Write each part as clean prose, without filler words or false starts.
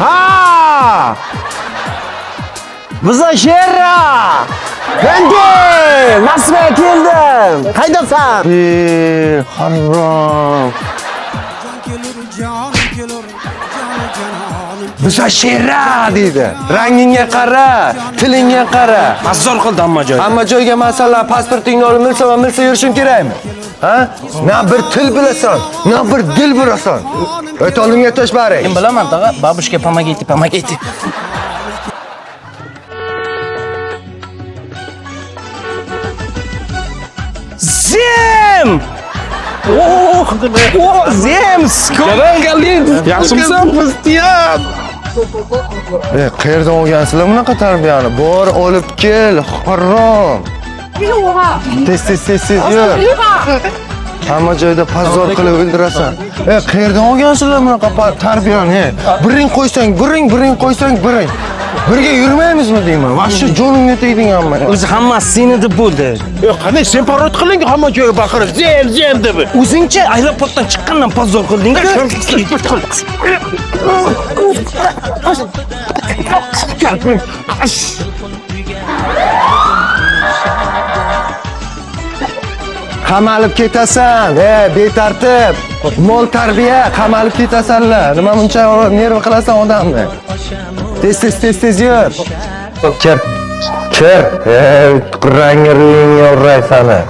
Ha! Biza sherra! Endi nasibga keldim. Qaydasan? Harom. Biza sherra deydi. Rangingga qara, tilingga qara. Azzor qildi hamma joyda. Hamma joyga masalan pasportingni olib milsa yurishing kerakmi? Ha? Na bir til bilasan, na bir dil bilasan. O't oldimga tosh baring. Men bilaman, tag'a, babushka pomogите. Zem! Zem! Qarang Galin, yaxshimisan? Mustiyam. Qayerdan olgansizlar bunaqa tarbiyani? Bor olib kel, harom. Tez yur. Hamma joyda pazor qilib o'ldirasan. Qayerdan olgansizlar bunaqa tarbiyani? Biring qo'ysang, biring qo'ysang, biring. Birga yurmaymizmi deyman. Vashsha jonimga tegdingmi? O'zi hammasi seni deb bo'ldi. Qanday sen parod qiling hamma joyga baqirib, zem deb. O'zingchi aeroportdan chiqqandan pazor qilding. Qamalib ketasan. Betartib. Mol tarbiya, qamalib ketasanlar. Nima buncha nerv qilasan odamni? Tez yur. Kir. Qurrangga ruyingga urraysani.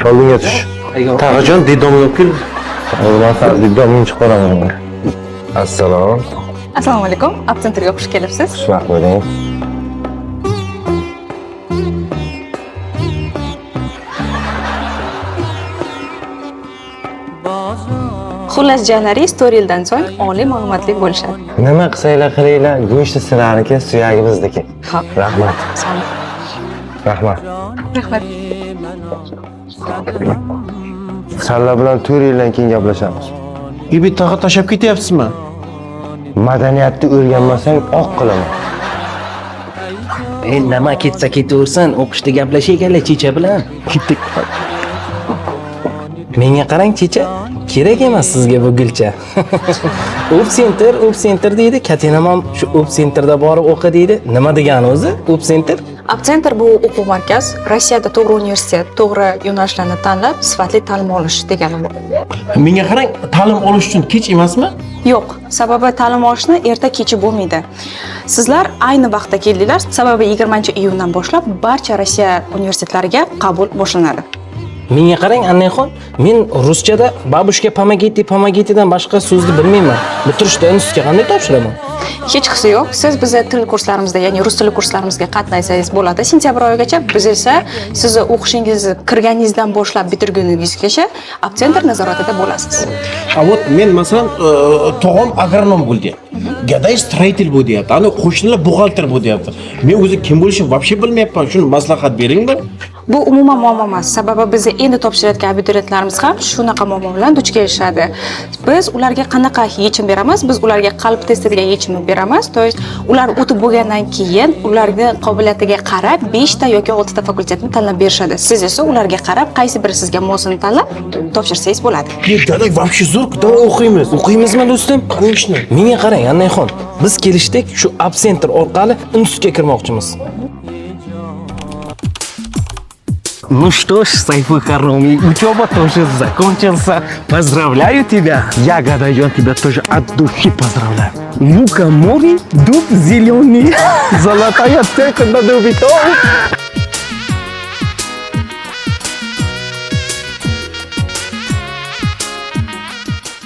Oldinga tush. Tag'ajon, dedom yo'q-ku. O'zman sal didomni chiqaraman. Assalom. Assalomu alaykum. Absenterga xush kelibsiz. Xushvaqt bo'ling. Xullas janlari storyildan so'ng oliy ma'lumotli bo'lishadi. Nima qilsanglar qilinglar, go'shti sizlarniki, suyagi bizniki. Xo'p. Rahmat. Rahmat. Rahmat. Sizlar bilan 4 yildan keyin gaplashamiz. Bittaga tashab ketyapsizmi? Madaniyatni o'rganmasang oq qilaman. Nima ketsa ketaversin, o'qishda gaplashayganlar Checha bilan. Menga qarang Checha, kerak emas sizga bu gulcha. Up center deydi, Katinam ham shu Up centerda borib o'qi deydi. Nima degani o'zi? Up center? Absenter bu o'quv markaz, Rossiyada to'g'ri universitet, to'g'ri yo'nalishlarni tanlab, sifatli ta'lim olish degani bu. Menga qarang, ta'lim olish uchun kech emasmi? Yo'q, sababi ta'lim olishni erta-kechi bo'lmaydi. Sizlar ayni vaqtda keldinglar, sababi 20-iyundan boshlab barcha Rossiya universitetlariga qabul boshlanadi. Menga qarang, Annaxon, men ruschada babushka pomogitidan boshqa so'zni bilmayman. Bitirishda institutga qanday topshiraman? Hech qisi yo'q. Siz bizning til kurslarimizda, ya'ni rus tili kurslarimizga qatnaysangiz bo'ladi. Sentyabr oyigacha biz esa sizni o'qishingizni kirganingizdan boshlab bitirguningizgacha Absenter nazoratida bo'lasiz. Вот men masalan tog'am agronom bo'ldi. Gaday stроитель bo'lyapti. Ana qo'shnilar buxgalter bo'lyapti. Men o'zi kim bo'lishimni вообще bilmayapman. Shuni maslahat beringlar. Bu umuman muammo emas. Sababi bizni endi topshirayotgan abituriyentlarimiz ham shunaqa muammo bilan duch kelishadi. Biz ularga qanaqa yechim beramiz? Biz ularga qalb testiga yechim beramiz. To есть ular o'tib bo'lgandan keyin ularning qobiliyatiga qarab 5 ta yoki 6 ta fakultetni tanlab berishadi. Siz esa ularga qarab qaysi biri sizga mosini tanlab topshirsangiz bo'ladi. Gaday вообще zo'r kitob o'qiymiz. O'qiymizmi do'stim? Конечно. Menga qarang, Annaxon, biz kelishdik, shu Absenter orqali institutga kirmoqchimiz. Ну что ж, Сайфы Хароми, учеба тоже закончился. Поздравляю тебя. Я, Гадайон, тебя тоже от души поздравляю. Лука море, дуб зеленый. Золотая цепь на дубе.